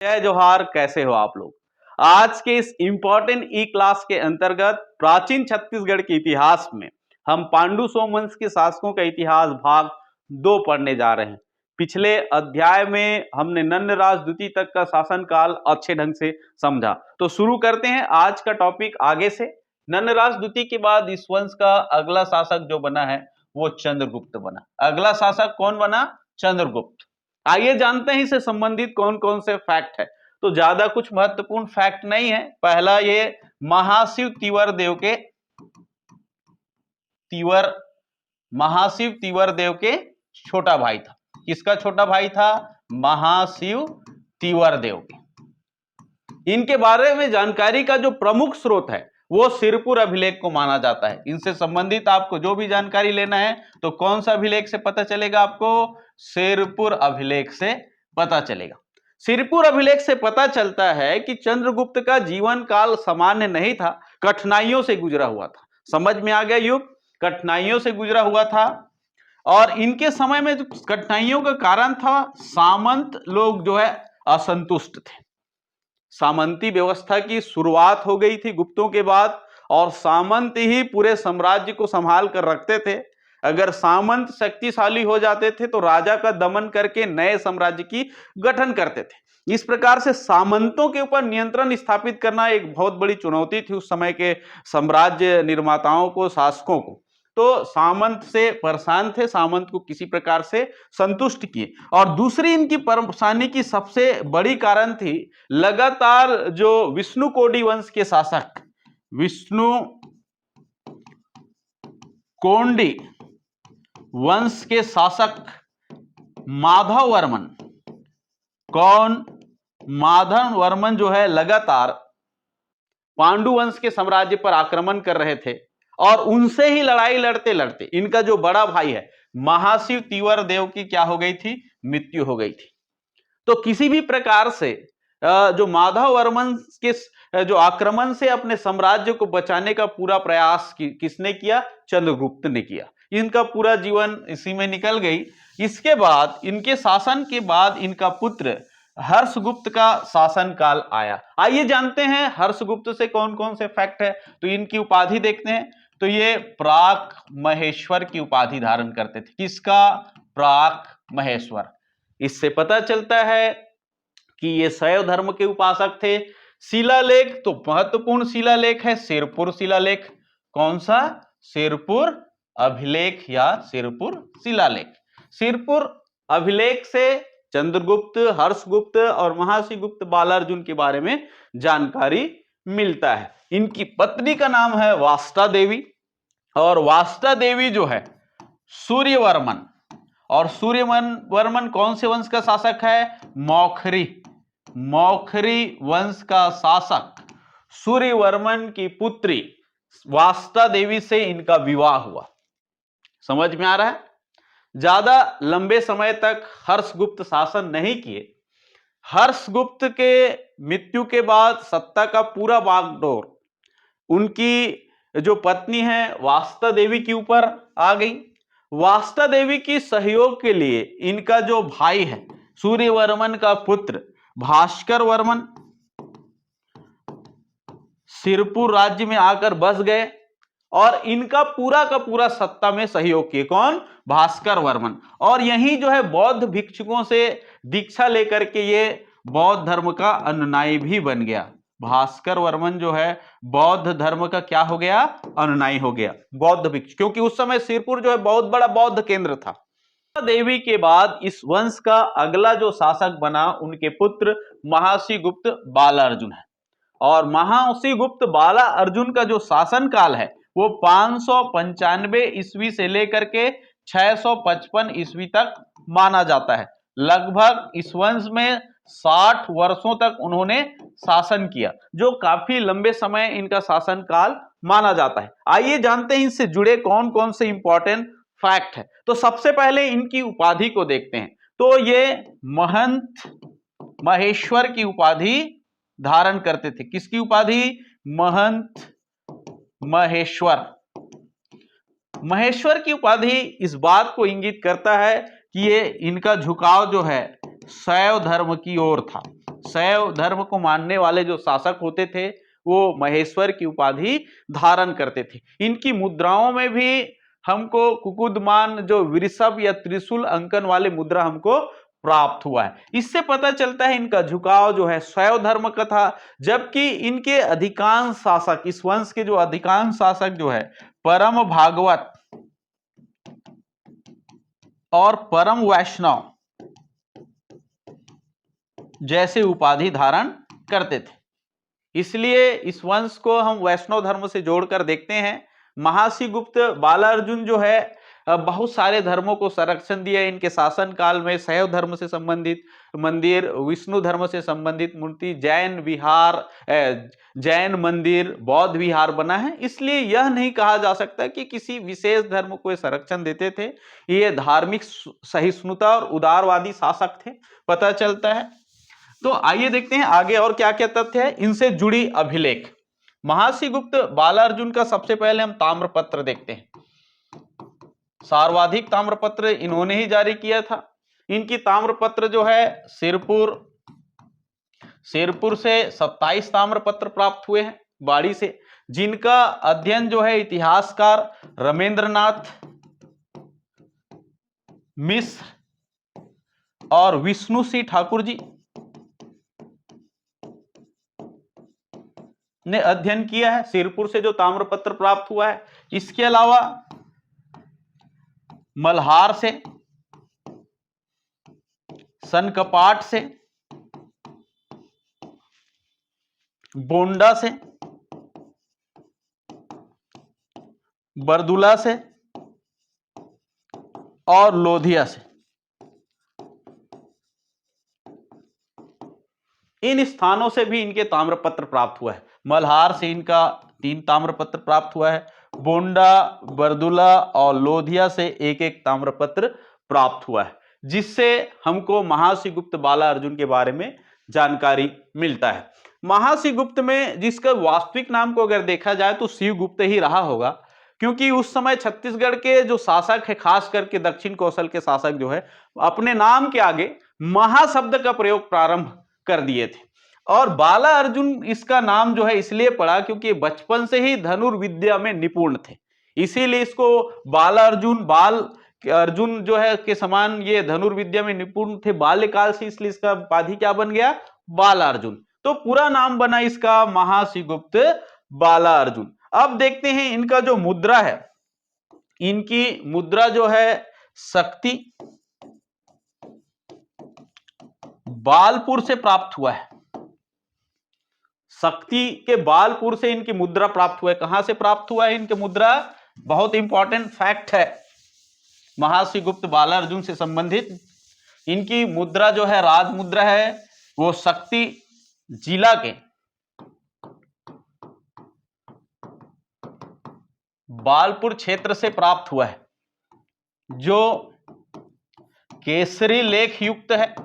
जय जोहार। कैसे हो आप लोग। आज के इस इंपॉर्टेंट ई क्लास के अंतर्गत प्राचीन छत्तीसगढ़ के इतिहास में हम पांडु सोमवंश के शासकों का इतिहास भाग 2 पढ़ने जा रहे हैं। पिछले अध्याय में हमने नंदराज द्वितीय तक का शासनकाल अच्छे ढंग से समझा, तो शुरू करते हैं आज का टॉपिक आगे से। नंदराज द्वितीय के बाद इस वंश का अगला शासक जो बना है वो चंद्रगुप्त बना। अगला शासक कौन बना? चंद्रगुप्त। आइए जानते हैं इससे संबंधित कौन कौन से फैक्ट है। तो ज्यादा कुछ महत्वपूर्ण फैक्ट नहीं है। पहला, ये महाशिव तिवर देव के छोटा भाई था। किसका छोटा भाई था? महाशिव तिवर देव के। इनके बारे में जानकारी का जो प्रमुख स्रोत है वो सिरपुर अभिलेख को माना जाता है। इनसे संबंधित आपको जो भी जानकारी लेना है तो कौन सा अभिलेख से पता चलेगा? आपको सिरपुर अभिलेख से पता चलेगा। सिरपुर अभिलेख से पता चलता है कि चंद्रगुप्त का जीवन काल सामान्य नहीं था, कठिनाइयों से गुजरा हुआ था। समझ में आ गया? युग कठिनाइयों से गुजरा हुआ था। और इनके समय में जो कठिनाइयों का कारण था, सामंत लोग जो है असंतुष्ट थे। सामंती व्यवस्था की शुरुआत हो गई थी गुप्तों के बाद, और सामंत ही पूरे साम्राज्य को संभाल कर रखते थे। अगर सामंत शक्तिशाली हो जाते थे तो राजा का दमन करके नए साम्राज्य की गठन करते थे। इस प्रकार से सामंतों के ऊपर नियंत्रण स्थापित करना एक बहुत बड़ी चुनौती थी उस समय के साम्राज्य निर्माताओं को, शासकों को। तो सामंत से परेशान थे, सामंत को किसी प्रकार से संतुष्ट किए। और दूसरी इनकी परेशानी की सबसे बड़ी कारण थी लगातार जो विष्णुकोडी वंश के शासक विष्णुकोडी वंश के शासक माधव वर्मन। कौन? माधव वर्मन जो है लगातार पांडु वंश के साम्राज्य पर आक्रमण कर रहे थे, और उनसे ही लड़ाई लड़ते लड़ते इनका जो बड़ा भाई है महाशिव तिवर देव की क्या हो गई थी? मृत्यु हो गई थी। तो किसी भी प्रकार से जो माधव वर्मन के जो आक्रमण से अपने साम्राज्य को बचाने का पूरा प्रयास किसने किया? चंद्रगुप्त ने किया। इनका पूरा जीवन इसी में निकल गई। इसके बाद, इनके शासन के बाद इनका पुत्र हर्षगुप्त का शासन काल आया। आइए जानते हैं हर्षगुप्त से कौन कौन से फैक्ट है। तो इनकी उपाधि देखते हैं। तो ये प्राक महेश्वर की उपाधि धारण करते थे। किसका? प्राक महेश्वर। इससे पता चलता है कि ये शैव धर्म के उपासक थे। शिलालेख, तो महत्वपूर्ण शिलालेख है सिरपुर शिलालेख। कौन सा? सिरपुर अभिलेख या सिरपुर शिलालेख। सिरपुर अभिलेख से चंद्रगुप्त, हर्षगुप्त और महाशिवगुप्त बालार्जुन के बारे में जानकारी मिलता है। इनकी पत्नी का नाम है वास्ता देवी, और वास्ता देवी जो है सूर्यवर्मन, और सूर्यवर्मन कौन से वंश का शासक है? मौखरी वंश का शासक सूर्यवर्मन की पुत्री वास्ता देवी से इनका विवाह हुआ। समझ में आ रहा है? ज्यादा लंबे समय तक हर्षगुप्त शासन नहीं किए। हर्षगुप्त के मृत्यु के बाद सत्ता का पूरा बागडोर उनकी जो पत्नी है वास्ता देवी के ऊपर आ गई। वास्ता देवी की सहयोग के लिए इनका जो भाई है सूर्यवर्मन का पुत्र भास्कर वर्मन सिरपुर राज्य में आकर बस गए, और इनका पूरा का पूरा सत्ता में सहयोग किए। कौन? भास्कर वर्मन। और यही जो है बौद्ध भिक्षुकों से दीक्षा लेकर के ये बौद्ध धर्म का अनुयायी भी बन गया। भास्कर वर्मन जो है बौद्ध धर्म का क्या हो गया? अनुयायी हो गया, बौद्ध भिक्षु। क्योंकि उस समय सिरपुर जो है बहुत बड़ा बौद्ध केंद्र था। देवी के बाद इस वंश का अगला जो शासक बना उनके पुत्र महाशिवगुप्त बालार्जुन है। और महाशिवगुप्त बालार्जुन का जो शासन काल है वो 595 ईस्वी से लेकर के 655 ईस्वी तक माना जाता है। लगभग इस वंश में 60 वर्षों तक उन्होंने शासन किया, जो काफी लंबे समय इनका शासन काल माना जाता है। आइए जानते हैं इनसे जुड़े कौन कौन से इंपॉर्टेंट फैक्ट है। तो सबसे पहले इनकी उपाधि को देखते हैं। तो ये महंत महेश्वर की उपाधि धारण करते थे। किसकी उपाधि? महंत महेश्वर। महेश्वर की उपाधि इस बात को इंगित करता है कि ये इनका झुकाव जो है शैव धर्म की ओर था। शैव धर्म को मानने वाले जो शासक होते थे वो महेश्वर की उपाधि धारण करते थे। इनकी मुद्राओं में भी हमको कुकुदमान जो वृषभ या त्रिशूल अंकन वाले मुद्रा हमको प्राप्त हुआ है। इससे पता चलता है इनका झुकाव जो है शैव धर्म का था, जबकि इनके अधिकांश शासक, इस वंश के जो अधिकांश शासक जो है परम भागवत और परम वैष्णव जैसे उपाधि धारण करते थे। इसलिए इस वंश को हम वैष्णव धर्म से जोड़कर देखते हैं। महासी गुप्त बालार्जुन जो है बहुत सारे धर्मों को संरक्षण दिया। इनके शासन काल में शैव धर्म से संबंधित मंदिर, विष्णु धर्म से संबंधित मूर्ति, जैन विहार, जैन मंदिर, बौद्ध विहार बना है। इसलिए यह नहीं कहा जा सकता कि किसी विशेष धर्म को संरक्षण देते थे। ये धार्मिक सहिष्णुता और उदारवादी शासक थे, पता चलता है। तो आइए देखते हैं आगे और क्या क्या तथ्य है इनसे जुड़ी अभिलेख। महासी गुप्त बालार्जुन का सबसे पहले हम ताम्रपत्र देखते हैं। सर्वाधिक ताम्रपत्र इन्होंने ही जारी किया था। इनकी ताम्रपत्र जो है सिरपुर से 27 ताम्रपत्र प्राप्त हुए हैं बाड़ी से, जिनका अध्ययन जो है इतिहासकार रमेंद्रनाथ मिश्र और विष्णु सिंह ठाकुर जी ने अध्ययन किया है। सिरपुर से जो ताम्रपत्र प्राप्त हुआ है, इसके अलावा मल्हार से, सनकपाट से, बोंडा से, बरदुला से और लोधिया से, इन स्थानों से भी इनके ताम्रपत्र प्राप्त हुआ है। मल्हार से इनका 3 ताम्रपत्र प्राप्त हुआ है, बोंडा, बरदुला और लोधिया से एक एक ताम्रपत्र प्राप्त हुआ है, जिससे हमको महासी गुप्त बालार्जुन के बारे में जानकारी मिलता है। महासी गुप्त में जिसका वास्तविक नाम को अगर देखा जाए तो शिवगुप्त ही रहा होगा, क्योंकि उस समय छत्तीसगढ़ के जो शासक है, खास करके दक्षिण कौशल के शासक जो है, अपने नाम के आगे महाशब्द का प्रयोग प्रारंभ कर दिए थे। और बाला अर्जुन इसका नाम जो है इसलिए पड़ा क्योंकि बचपन से ही धनुर्विद्या में निपुण थे, इसीलिए इसको बाला अर्जुन, बाल अर्जुन जो है के समान ये धनुर्विद्या में निपुण थे बाल्यकाल से, इसलिए इसका उपाधि क्या बन गया, बाला अर्जुन। तो पूरा नाम बना इसका महासी गुप्त बाला अर्जुन। अब देखते हैं इनका जो मुद्रा है, इनकी मुद्रा जो है शक्ति बालपुर से प्राप्त हुआ है। शक्ति के बालपुर से इनकी मुद्रा प्राप्त हुआ है। कहां से प्राप्त हुआ है इनकी मुद्रा, बहुत इंपॉर्टेंट फैक्ट है महासी गुप्त बालार्जुन से संबंधित। इनकी मुद्रा जो है राज मुद्रा है, वो शक्ति जिला के बालपुर क्षेत्र से प्राप्त हुआ है, जो केसरी लेख युक्त है।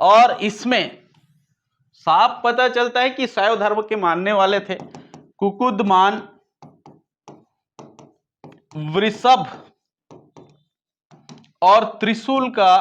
और इसमें साफ पता चलता है कि शैव धर्म के मानने वाले थे। कुकुदमान, वृषभ और त्रिशूल का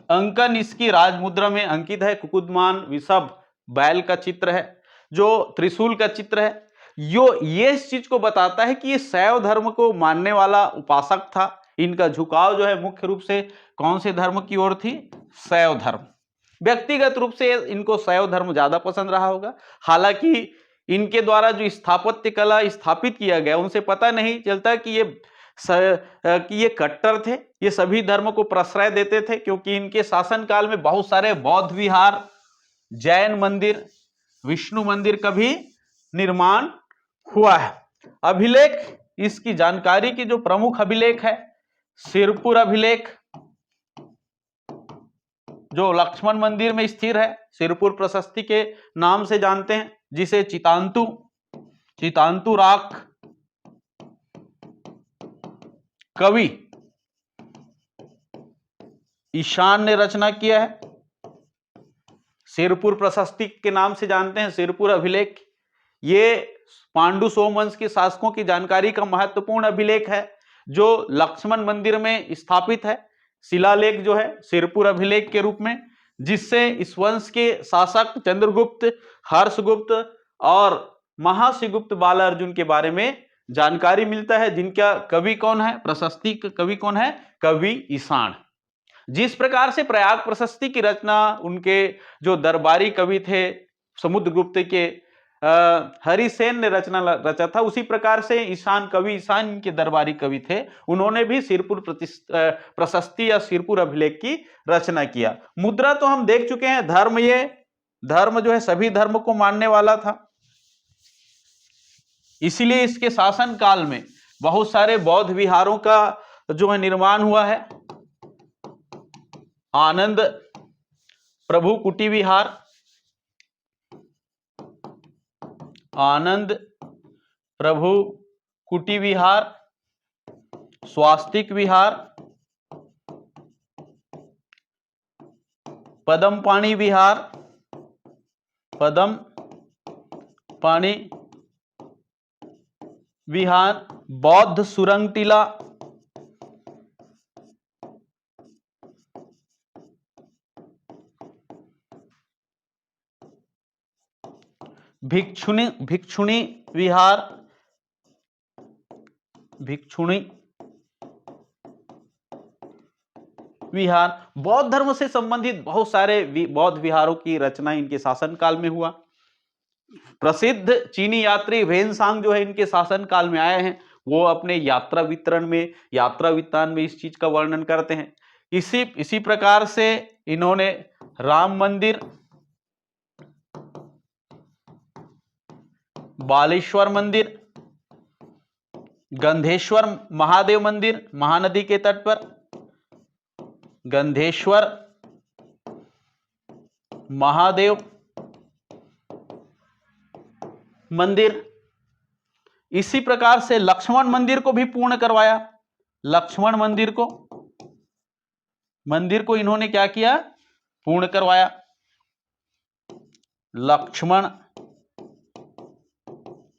अंकन इसकी राजमुद्रा में अंकित है। कुकुदमान, वृषभ बैल का चित्र है, जो त्रिशूल का चित्र है। ये इस चीज को बताता है कि ये शैव धर्म को मानने वाला उपासक था। इनका झुकाव जो है मुख्य रूप से कौन से धर्म की ओर थी, शैव धर्म। व्यक्तिगत रूप से इनको शैव धर्म ज्यादा पसंद रहा होगा। हालांकि इनके द्वारा जो स्थापत्य कला स्थापित किया गया, उनसे पता नहीं चलता कि ये कट्टर थे, ये सभी धर्म को प्रश्रय देते थे, क्योंकि इनके शासन काल में बहुत सारे बौद्ध विहार, जैन मंदिर, विष्णु मंदिर का भी निर्माण हुआ है। अभिलेख, इसकी जानकारी की जो प्रमुख अभिलेख है, सिरपुर अभिलेख जो लक्ष्मण मंदिर में स्थिर है, सिरपुर प्रशस्ति के नाम से जानते हैं, जिसे चितांतु राख कवि ईशान ने रचना किया है। सिरपुर प्रशस्ति के नाम से जानते हैं, सिरपुर अभिलेख। ये पांडु सोमवंश के शासकों की जानकारी का महत्वपूर्ण अभिलेख है, जो लक्ष्मण मंदिर में स्थापित है। शिलालेख जो है सिरपुर अभिलेख के रूप में जिससे इस वंश के शासक चंद्रगुप्त, हर्षगुप्त और महाश्रीगुप्त बालार्जुन के बारे में जानकारी मिलता है, जिनका कवि कौन है, प्रशस्ति कवि कौन है, कवि ईशान। जिस प्रकार से प्रयाग प्रशस्ति की रचना उनके जो दरबारी कवि थे समुद्रगुप्त के हरिसेन ने रचा था, उसी प्रकार से ईशान कवि ईशान इनके दरबारी कवि थे, उन्होंने भी सिरपुर प्रशस्ति या सिरपुर अभिलेख की रचना किया। मुद्रा तो हम देख चुके हैं। धर्म, ये धर्म जो है सभी धर्म को मानने वाला था, इसीलिए इसके शासन काल में बहुत सारे बौद्ध विहारों का जो है निर्माण हुआ है। आनंद प्रभु कुटी विहार, आनंद प्रभु कुटी विहार, स्वास्तिक विहार, पदम पाणी विहार, पदम पाणी विहार, बौद्ध सुरंग टीला, भिक्षुणी विहार, भिक्षुणी विहार। बौद्ध धर्म से संबंधित बहुत सारे बौद्ध विहारों की रचना इनके शासनकाल में हुआ। प्रसिद्ध चीनी यात्री वेनसांग जो है इनके शासनकाल में आए हैं, वो अपने यात्रा वित्तान में इस चीज का वर्णन करते हैं। इसी प्रकार से इन्होंने राम मंदिर, बालेश्वर मंदिर, गंधेश्वर महादेव मंदिर महानदी के तट पर, गंधेश्वर महादेव मंदिर, इसी प्रकार से लक्ष्मण मंदिर को भी पूर्ण करवाया। लक्ष्मण मंदिर को इन्होंने क्या किया, पूर्ण करवाया। लक्ष्मण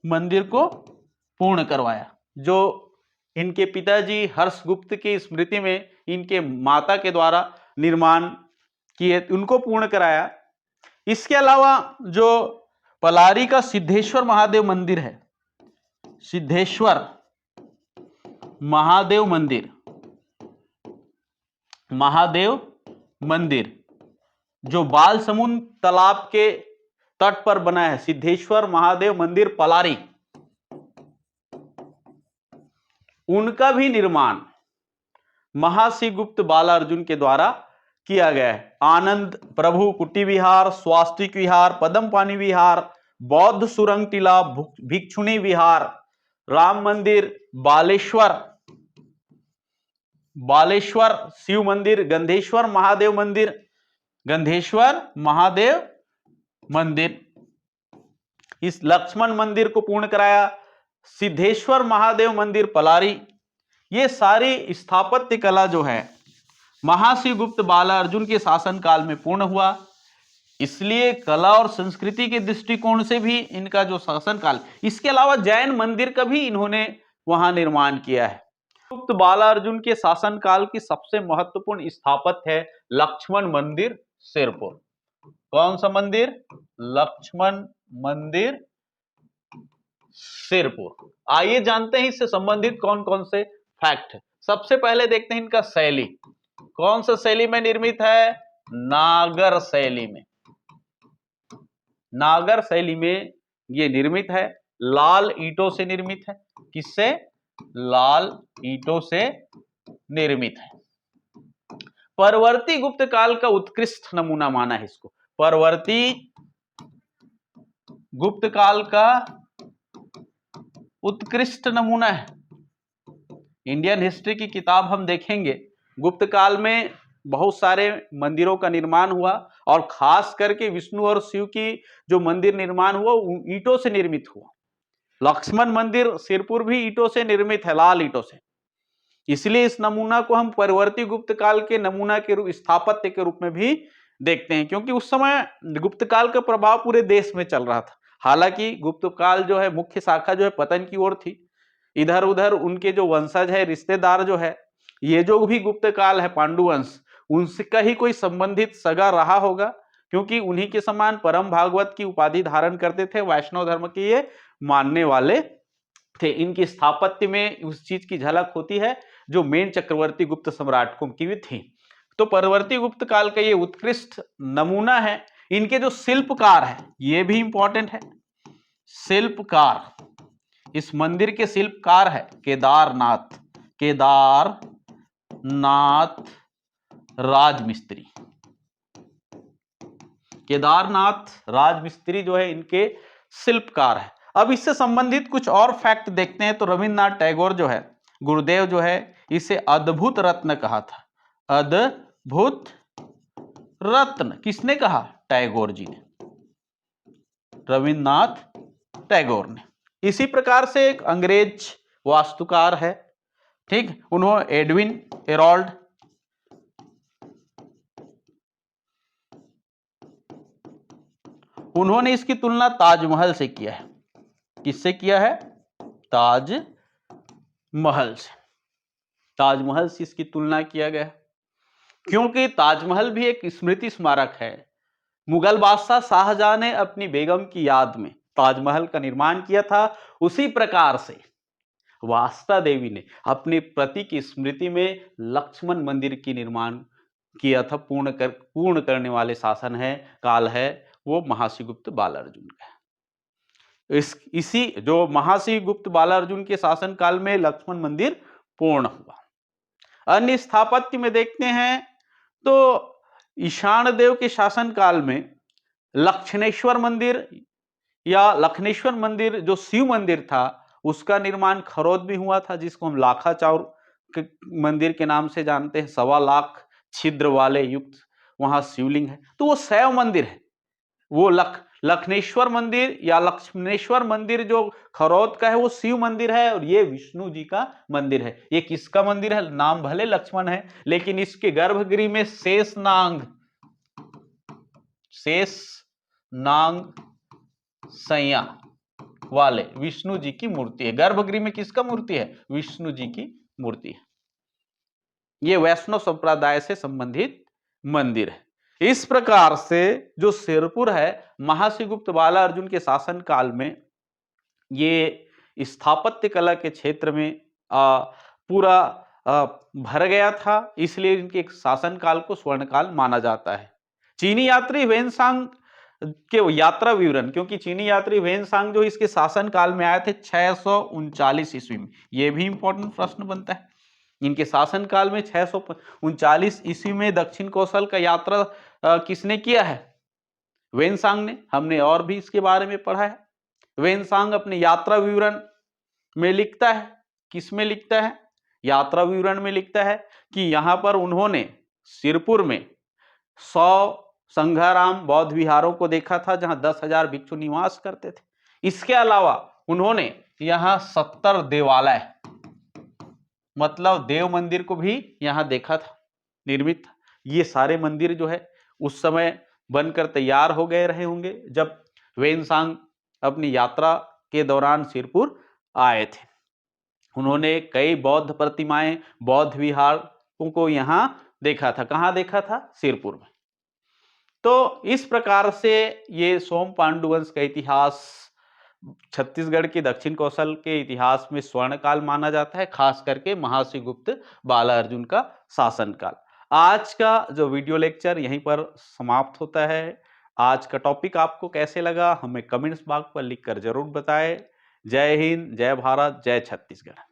मंदिर को पूर्ण करवाया, जो इनके पिताजी हर्षगुप्त की स्मृति में इनके माता के द्वारा निर्माण किए, उनको पूर्ण कराया। इसके अलावा जो पलारी का सिद्धेश्वर महादेव मंदिर है, सिद्धेश्वर महादेव मंदिर जो बालसमुंद तालाब के तट पर बना है, सिद्धेश्वर महादेव मंदिर पलारी, उनका भी निर्माण महाश्रीगुप्त बालार्जुन के द्वारा किया गया है। आनंद प्रभु कुटी विहार, स्वास्तिक विहार, पदम पाणी विहार, बौद्ध सुरंग टीला, भिक्षुणी विहार, राम मंदिर, बालेश्वर शिव मंदिर, गंधेश्वर महादेव मंदिर, इस लक्ष्मण मंदिर को पूर्ण कराया। सिद्धेश्वर महादेव मंदिर पलारी, ये सारी स्थापत्य कला जो है महाश्रीगुप्त बालार्जुन के शासनकाल में पूर्ण हुआ। इसलिए कला और संस्कृति के दृष्टिकोण से भी इनका जो शासनकाल, इसके अलावा जैन मंदिर का भी इन्होंने वहां निर्माण किया है। गुप्त बालार्जुन के शासनकाल की सबसे महत्वपूर्ण स्थापत्य है लक्ष्मण मंदिर सिरपुर। कौन सा मंदिर? लक्ष्मण मंदिर सिरपुर। आइए जानते हैं इससे संबंधित कौन कौन से फैक्ट है। सबसे पहले देखते हैं इनका शैली, कौन सा शैली में निर्मित है? नागर शैली में। नागर शैली में ये निर्मित है, लाल ईंटों से निर्मित है। किससे? लाल ईंटों से निर्मित है। परवर्ती गुप्त काल का उत्कृष्ट नमूना माना है इसको। परवर्ती गुप्त काल का उत्कृष्ट नमूना है। इंडियन हिस्ट्री की किताब हम देखेंगे, गुप्त काल में बहुत सारे मंदिरों का निर्माण हुआ और खास करके विष्णु और शिव की जो मंदिर निर्माण हुआ ईंटों से निर्मित हुआ। लक्ष्मण मंदिर सिरपुर भी ईंटों से निर्मित है, लाल ईंटों से। इसलिए इस नमूना को हम परवर्ती गुप्त काल के नमूना के रूप, स्थापत्य के रूप में भी देखते हैं, क्योंकि उस समय गुप्त काल का प्रभाव पूरे देश में चल रहा था। हालांकि गुप्त काल जो है मुख्य शाखा जो है पतन की ओर थी, इधर उधर उनके जो वंशज है, रिश्तेदार जो है, ये जो भी गुप्त काल है पांडु वंश, उनसे का ही कोई संबंधित सगा रहा होगा, क्योंकि उन्हीं के समान परम भागवत की उपाधि धारण करते थे, वैष्णव धर्म के ये मानने वाले थे। इनकी स्थापत्य में उस चीज की झलक होती है जो मेन चक्रवर्ती गुप्त सम्राटों की भी थी। तो परवर्ती गुप्त काल का ये उत्कृष्ट नमूना है। इनके जो शिल्पकार है ये भी इंपॉर्टेंट है। शिल्पकार, इस मंदिर के शिल्पकार है केदारनाथ राजमिस्त्री। केदारनाथ राजमिस्त्री जो है इनके शिल्पकार है। अब इससे संबंधित कुछ और फैक्ट देखते हैं तो रविन्द्रनाथ टैगोर जो है, गुरुदेव जो है, इसे अद्भुत रत्न कहा था। अद्भुत रत्न किसने कहा? टैगोर जी ने, रविन्द्रनाथ टैगोर ने। इसी प्रकार से एक अंग्रेज वास्तुकार है, ठीक, उन्होंने एडविन हेरोल्ड, उन्होंने इसकी तुलना ताजमहल से किया है। किससे किया है? ताजमहल से। ताजमहल से इसकी तुलना किया गया, क्योंकि ताजमहल भी एक स्मृति स्मारक है। मुगल बादशाह शाहजहां ने अपनी बेगम की याद में ताजमहल का निर्माण किया था। उसी प्रकार से वास्ता देवी ने अपने पति की स्मृति में लक्ष्मण मंदिर की निर्माण किया था। पूर्ण करने वाले शासन है, काल है, वो महासी गुप्त बालार्जुन का। इसी जो महासी गुप्त बालार्जुन के शासन काल में लक्ष्मण मंदिर पूर्ण हुआ। अन्य स्थापत्य में देखते हैं तो ईशान देव के शासन काल में लक्षणेश्वर मंदिर या लखनेश्वर मंदिर जो शिव मंदिर था उसका निर्माण खरौद में हुआ था, जिसको हम लाखा चाउर मंदिर के नाम से जानते हैं। 1.25 लाख छिद्र वाले युक्त वहां शिवलिंग है, तो वो शैव मंदिर है। वो लखनेश्वर मंदिर या लक्ष्मणेश्वर मंदिर जो खरौद का है वो शिव मंदिर है, और ये विष्णु जी का मंदिर है। ये किसका मंदिर है? नाम भले लक्ष्मण है, लेकिन इसके गर्भगृह में शेष नाग सैया वाले विष्णु जी की मूर्ति है। गर्भगृह में किसका मूर्ति है? विष्णु जी की मूर्ति है। ये वैष्णव संप्रदाय से संबंधित मंदिर है। इस प्रकार से जो सिरपुर है महासी गुप्त बालार्जुन के शासन काल में ये स्थापत्य कला के क्षेत्र में पूरा भर गया था, इसलिए इनके शासन काल को स्वर्ण काल माना जाता है। चीनी यात्री वेनसांग के यात्रा विवरण, क्योंकि चीनी यात्री वेनसांग जो इसके शासन काल में आए थे 639 ईस्वी में, यह भी इंपॉर्टेंट प्रश्न बनता है। इनके शासन काल में 639 ईस्वी में दक्षिण कौशल का यात्रा किसने किया है? वेनसांग ने। हमने और भी इसके बारे में पढ़ा है। वेनसांग अपने यात्रा विवरण में लिखता है, किस में लिखता है? यात्रा विवरण में लिखता है कि यहां पर उन्होंने सिरपुर में 100 संघाराम बौद्ध विहारों को देखा था जहां 10,000 भिक्षु निवास करते थे। इसके अलावा उन्होंने यहां 70 देवालय मतलब देव मंदिर को भी यहां देखा था, निर्मित था। ये सारे मंदिर जो है उस समय बनकर तैयार हो गए रहे होंगे जब वेनसांग अपनी यात्रा के दौरान सिरपुर आए थे। उन्होंने कई बौद्ध प्रतिमाएं, बौद्ध विहारों को यहां देखा था। कहां देखा था? सिरपुर में। तो इस प्रकार से ये सोम पांडु वंश का इतिहास छत्तीसगढ़ के दक्षिण कौशल के इतिहास में स्वर्ण काल माना जाता है, खास करके महासी गुप्त बालार्जुन का शासन काल। आज का जो वीडियो लेक्चर यहीं पर समाप्त होता है। आज का टॉपिक आपको कैसे लगा हमें कमेंट्स बॉक्स पर लिखकर जरूर बताएं। जय हिंद, जय भारत, जय छत्तीसगढ़।